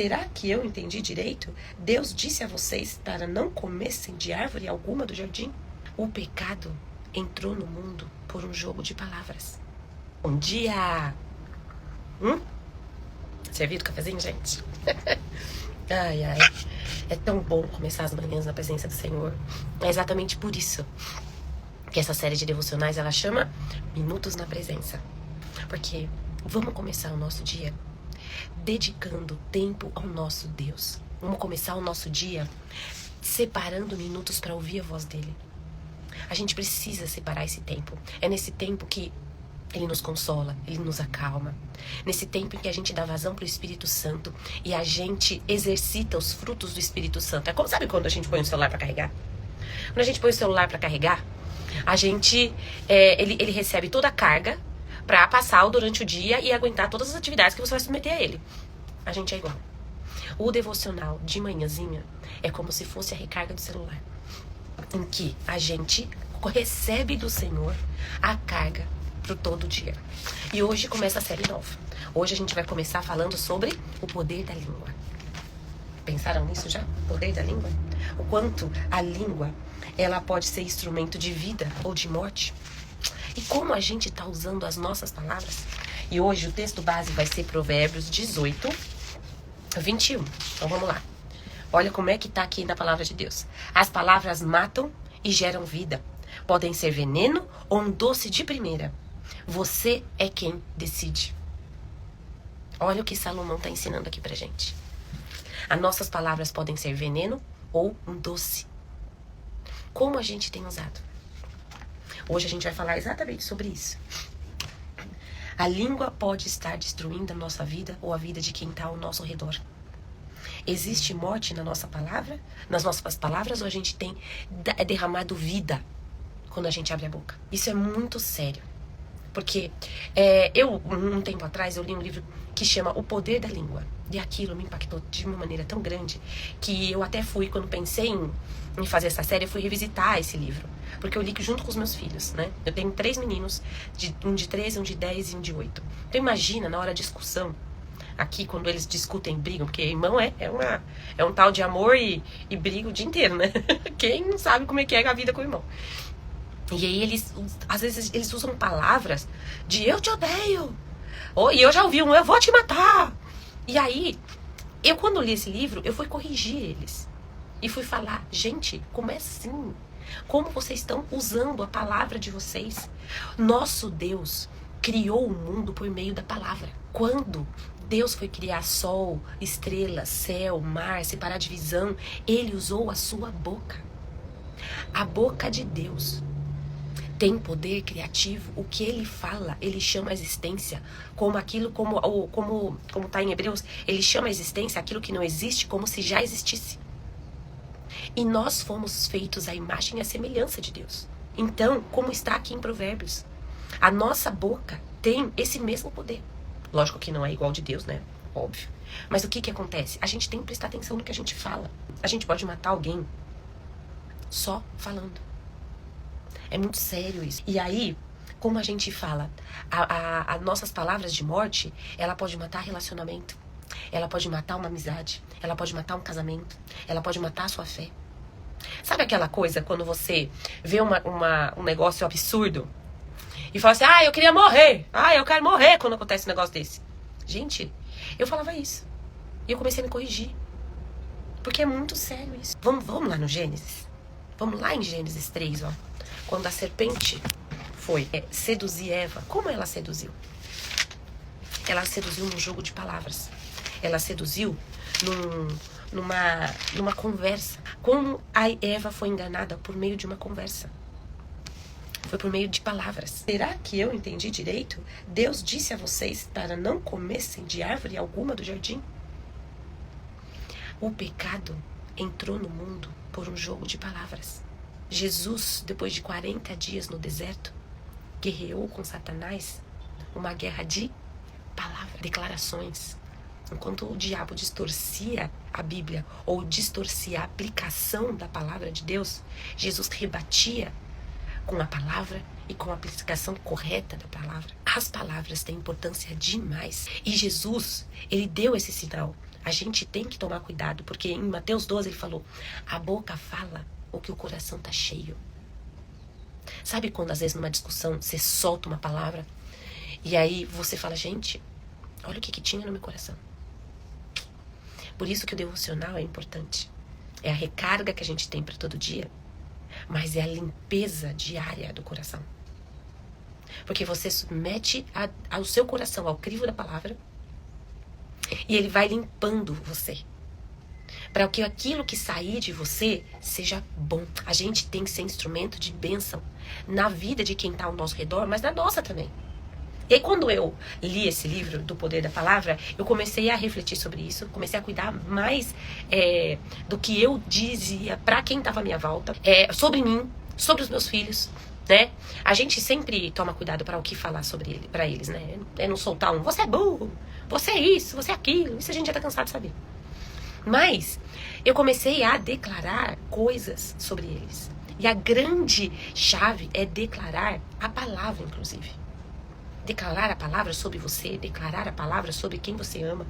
Será que eu entendi direito? Deus disse a vocês para não comessem de árvore alguma do jardim? O pecado entrou no mundo por um jogo de palavras. Bom dia! Servido o cafezinho, gente? Ai, ai. É tão bom começar as manhãs na presença do Senhor. É exatamente por isso que essa série de devocionais, ela chama Minutos na Presença. Porque vamos começar o nosso dia dedicando tempo ao nosso Deus. Vamos começar o nosso dia separando minutos para ouvir a voz dele. A gente precisa separar esse tempo. É nesse tempo que ele nos consola, ele nos acalma. Nesse tempo em que a gente dá vazão pro Espírito Santo e a gente exercita os frutos do Espírito Santo. É como, sabe quando a gente põe o celular para carregar? Quando a gente põe o celular para carregar, a gente, ele recebe toda a carga para passar durante o dia e aguentar todas as atividades que você vai submeter a ele. A gente é igual. O devocional de manhãzinha é como se fosse a recarga do celular, em que a gente recebe do Senhor a carga pro todo dia. E hoje começa a série nova. Hoje a gente vai começar falando sobre o poder da língua. Pensaram nisso já? O poder da língua? O quanto a língua, ela pode ser instrumento de vida ou de morte. E como a gente está usando as nossas palavras. E hoje o texto base vai ser Provérbios 18, 21. Então vamos lá. Olha como é que está aqui na palavra de Deus. As palavras matam e geram vida. Podem ser veneno ou um doce de primeira. Você é quem decide. Olha o que Salomão está ensinando aqui pra gente. As nossas palavras podem ser veneno ou um doce. Como a gente tem usado? Hoje a gente vai falar exatamente sobre isso. A língua pode estar destruindo a nossa vida ou a vida de quem está ao nosso redor. Existe morte na nossa palavra, nas nossas palavras, ou a gente tem derramado vida quando a gente abre a boca? Isso é muito sério. Porque um tempo atrás, eu li um livro que chama O Poder da Língua. E aquilo me impactou de uma maneira tão grande que eu até fui, quando pensei em fazer essa série, eu fui revisitar esse livro. Porque eu li junto com os meus filhos, né? Eu tenho 3 meninos, um de 13, um de 10 e um de 8. Então imagina, na hora da discussão, aqui quando eles discutem, brigam, porque irmão é um tal de amor e briga o dia inteiro, né? Quem não sabe como é que é a vida com o irmão? E aí às vezes eles usam palavras de eu te odeio. E eu já ouvi eu vou te matar. E aí, eu quando li esse livro, eu fui corrigir eles. E fui falar, gente, como é assim? Como vocês estão usando a palavra de vocês? Nosso Deus criou o mundo por meio da palavra. Quando Deus foi criar sol, estrelas, céu, mar, separar a divisão, ele usou a sua boca. A boca de Deus tem poder criativo. O que ele fala, ele chama a existência. Como está em Hebreus, ele chama a existência aquilo que não existe como se já existisse. E nós fomos feitos à imagem e à semelhança de Deus. Então, como está aqui em Provérbios, a nossa boca tem esse mesmo poder. Lógico que não é igual de Deus, né? Óbvio. Mas o que acontece? A gente tem que prestar atenção no que a gente fala. A gente pode matar alguém só falando. É muito sério isso. E aí, como a gente fala, as nossas palavras de morte, ela pode matar relacionamento. Ela pode matar uma amizade. Ela pode matar um casamento. Ela pode matar a sua fé. Sabe aquela coisa quando você vê um negócio absurdo e fala assim, eu queria morrer. Eu quero morrer quando acontece um negócio desse. Gente, eu falava isso. E eu comecei a me corrigir. Porque é muito sério isso. Vamos lá no Gênesis. Vamos lá em Gênesis 3, ó. Quando a serpente foi seduzir Eva, como ela seduziu? Ela seduziu num jogo de palavras. Ela seduziu numa conversa. Como a Eva foi enganada por meio de uma conversa? Foi por meio de palavras. Será que eu entendi direito? Deus disse a vocês para não comessem de árvore alguma do jardim? O pecado entrou no mundo por um jogo de palavras. Jesus, depois de 40 dias no deserto, guerreou com Satanás uma guerra de palavras, declarações. Enquanto o diabo distorcia a Bíblia ou distorcia a aplicação da palavra de Deus, Jesus rebatia com a palavra e com a aplicação correta da palavra. As palavras têm importância demais. E Jesus, ele deu esse sinal A gente tem que tomar cuidado, porque em Mateus 12 ele falou, a boca fala o que o coração tá cheio. Sabe quando às vezes numa discussão você solta uma palavra e aí você fala, gente, olha o que tinha no meu coração. Por isso que o devocional é importante. É a recarga que a gente tem para todo dia, mas é a limpeza diária do coração. Porque você submete ao seu coração ao crivo da palavra e ele vai limpando você. Para que aquilo que sair de você seja bom. A gente tem que ser instrumento de bênção na vida de quem está ao nosso redor, mas na nossa também. E aí, quando eu li esse livro do Poder da Palavra, eu comecei a refletir sobre isso, comecei a cuidar mais do que eu dizia para quem estava à minha volta, sobre mim, sobre os meus filhos, né? A gente sempre toma cuidado para o que falar sobre ele, para eles, né? É não soltar você é burro, você é isso, você é aquilo, isso a gente já tá cansado de saber. Mas eu comecei a declarar coisas sobre eles. E a grande chave é declarar a palavra, inclusive. Declarar a palavra sobre você, declarar a palavra sobre quem você ama,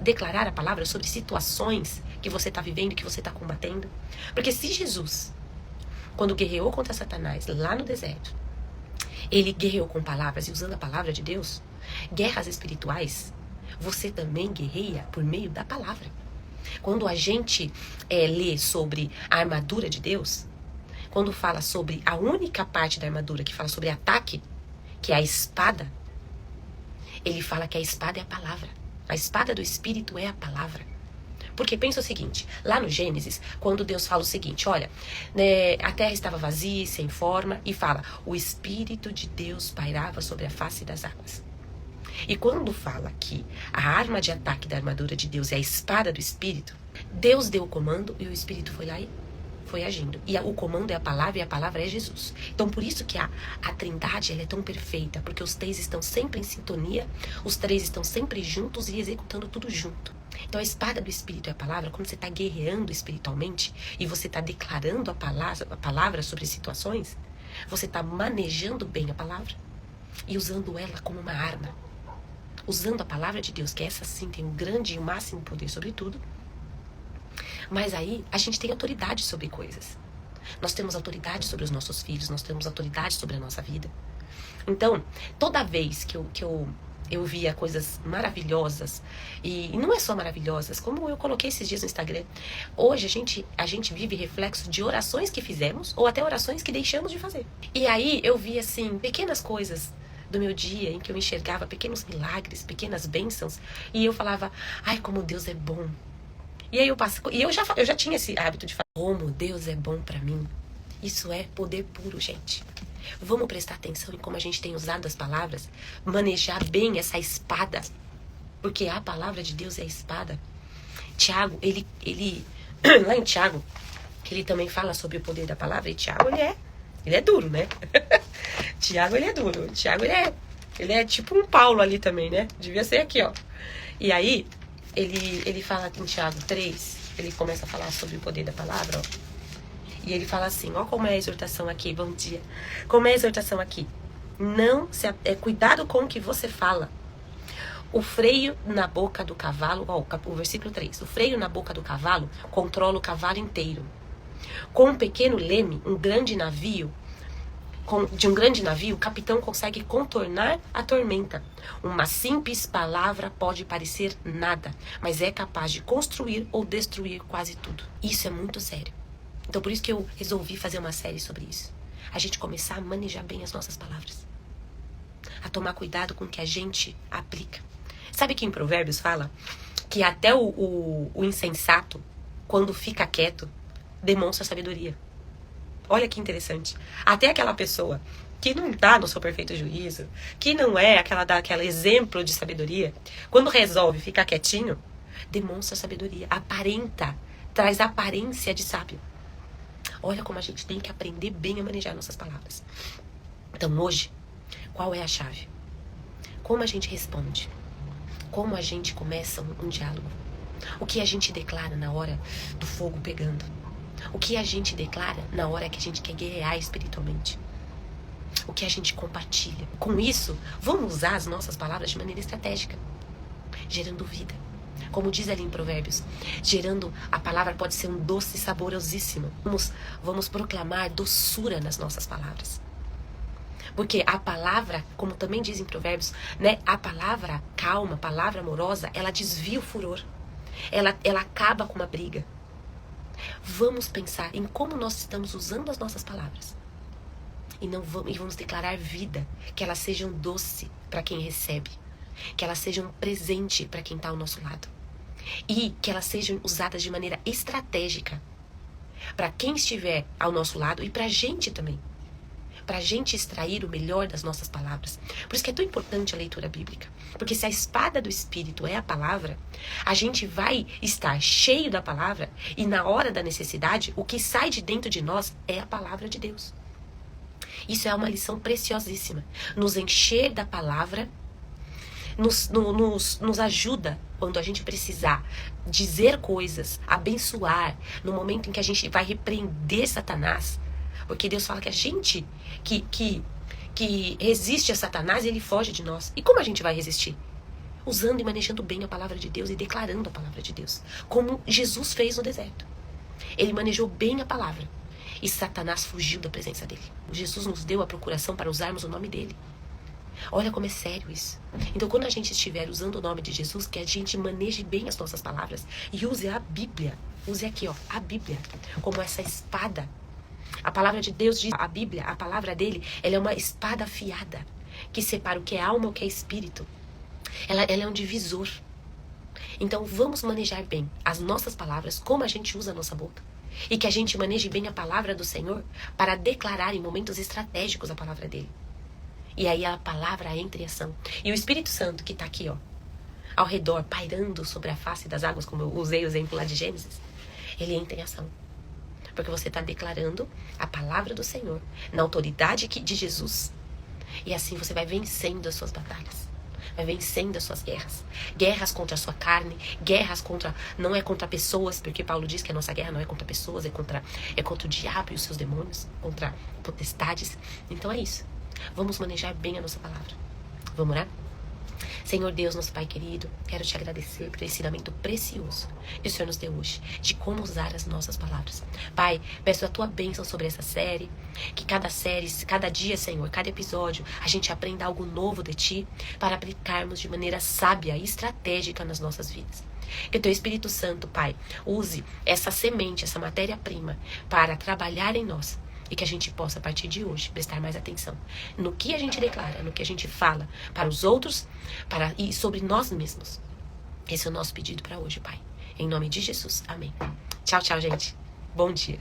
declarar a palavra sobre situações que você está vivendo, que você está combatendo. Porque se Jesus, quando guerreou contra Satanás lá no deserto, ele guerreou com palavras e usando a palavra de Deus, guerras espirituais, você também guerreia por meio da palavra. Quando a gente lê sobre a armadura de Deus, quando fala sobre a única parte da armadura que fala sobre ataque, que é a espada, ele fala que a espada é a palavra. A espada do Espírito é a palavra. Porque pensa o seguinte, lá no Gênesis, quando Deus fala o seguinte, olha, a terra estava vazia e sem forma, e fala, o Espírito de Deus pairava sobre a face das águas. E quando fala que a arma de ataque da armadura de Deus é a espada do Espírito, Deus deu o comando e o Espírito foi lá e foi agindo. E o comando é a palavra e a palavra é Jesus. Então por isso que a Trindade ela é tão perfeita, porque os três estão sempre em sintonia, os três estão sempre juntos e executando tudo junto. Então a espada do Espírito é a palavra, quando você está guerreando espiritualmente e você está declarando a palavra sobre situações, você está manejando bem a palavra e usando ela como uma arma. Usando a palavra de Deus, que essa sim tem um grande e o máximo poder sobre tudo. Mas aí a gente tem autoridade sobre coisas. Nós temos autoridade sobre os nossos filhos, nós temos autoridade sobre a nossa vida. Então, toda vez que eu via coisas maravilhosas, e não é só maravilhosas, como eu coloquei esses dias no Instagram, hoje a gente vive reflexo de orações que fizemos, ou até orações que deixamos de fazer. E aí eu vi assim, pequenas coisas do meu dia em que eu enxergava pequenos milagres, pequenas bênçãos, e eu falava, ai, como Deus é bom. E aí eu já tinha esse hábito de falar, como Deus é bom pra mim. Isso é poder puro, gente. Vamos prestar atenção em como a gente tem usado as palavras, manejar bem essa espada, porque a palavra de Deus é a espada. Tiago, ele lá em Tiago, ele também fala sobre o poder da palavra, e Tiago, ele é duro, né? Tiago, ele é duro. Tiago, ele é tipo um Paulo ali também, né? Devia ser aqui, ó. E aí, ele fala em Tiago 3, ele começa a falar sobre o poder da palavra, ó. E ele fala assim, ó como é a exortação aqui, bom dia. Como é a exortação aqui? Cuidado com o que você fala. O freio na boca do cavalo, ó, o versículo 3. O freio na boca do cavalo controla o cavalo inteiro. Com um pequeno leme, de um grande navio, o capitão consegue contornar a tormenta. Uma simples palavra pode parecer nada, mas é capaz de construir ou destruir quase tudo. Isso é muito sério. Então por isso que eu resolvi fazer uma série sobre isso. A gente começar a manejar bem as nossas palavras. A tomar cuidado com o que a gente aplica. Sabe que em Provérbios fala que até o insensato, quando fica quieto, demonstra sabedoria. Olha que interessante. Até aquela pessoa que não está no seu perfeito juízo, que não é aquela exemplo de sabedoria, quando resolve ficar quietinho, demonstra sabedoria. Aparenta, traz aparência de sábio. Olha como a gente tem que aprender bem a manejar nossas palavras. Então hoje, qual é a chave? Como a gente responde? Como a gente começa um diálogo? O que a gente declara na hora do fogo pegando? O que a gente declara na hora que a gente quer guerrear espiritualmente? O que a gente compartilha? Com isso, vamos usar as nossas palavras de maneira estratégica, gerando vida. Como diz ali em Provérbios, gerando a palavra pode ser um doce saborosíssimo. Vamos proclamar doçura nas nossas palavras. Porque a palavra, como também diz em Provérbios, né, a palavra calma, a palavra amorosa, ela desvia o furor. Ela acaba com uma briga. Vamos pensar em como nós estamos usando as nossas palavras. E vamos declarar vida, que elas sejam doce para quem recebe. Que elas sejam um presente para quem está ao nosso lado. E que elas sejam usadas de maneira estratégica para quem estiver ao nosso lado e para a gente também. Para a gente extrair o melhor das nossas palavras. Por isso que é tão importante a leitura bíblica. Porque se a espada do Espírito é a palavra, a gente vai estar cheio da palavra e na hora da necessidade, o que sai de dentro de nós é a palavra de Deus. Isso é uma lição preciosíssima. Nos encher da palavra nos ajuda quando a gente precisar dizer coisas, abençoar, no momento em que a gente vai repreender Satanás. Porque Deus fala que a gente que resiste a Satanás, ele foge de nós. E como a gente vai resistir? Usando e manejando bem a palavra de Deus e declarando a palavra de Deus. Como Jesus fez no deserto. Ele manejou bem a palavra. E Satanás fugiu da presença dele. Jesus nos deu a procuração para usarmos o nome dele. Olha como é sério isso. Então, quando a gente estiver usando o nome de Jesus, que a gente maneje bem as nossas palavras e use a Bíblia. Use aqui, ó, a Bíblia, como essa espada. A palavra de Deus diz, a Bíblia, a palavra dele, ela é uma espada afiada, que separa o que é alma e o que é espírito. Ela é um divisor. Então, vamos manejar bem as nossas palavras, como a gente usa a nossa boca. E que a gente maneje bem a palavra do Senhor para declarar em momentos estratégicos a palavra dele. E aí a palavra entra em ação. E o Espírito Santo que está aqui, ó, ao redor, pairando sobre a face das águas, como eu usei o exemplo lá de Gênesis, ele entra em ação. Porque você está declarando a palavra do Senhor na autoridade de Jesus. E assim você vai vencendo as suas batalhas. Vai vencendo as suas guerras. Guerras contra a sua carne. Guerras contra... Não é contra pessoas, porque Paulo diz que a nossa guerra não é contra pessoas, é contra o diabo e os seus demônios. Contra potestades. Então é isso. Vamos manejar bem a nossa palavra. Vamos orar? Senhor Deus, nosso Pai querido, quero te agradecer por esse ensinamento precioso que o Senhor nos deu hoje, de como usar as nossas palavras. Pai, peço a tua bênção sobre essa série, que cada dia, Senhor, cada episódio, a gente aprenda algo novo de ti, para aplicarmos de maneira sábia e estratégica nas nossas vidas. Que o teu Espírito Santo, Pai, use essa semente, essa matéria-prima, para trabalhar em nós. E que a gente possa, a partir de hoje, prestar mais atenção no que a gente declara, no que a gente fala para os outros e sobre nós mesmos. Esse é o nosso pedido para hoje, Pai. Em nome de Jesus. Amém. Tchau, tchau, gente. Bom dia.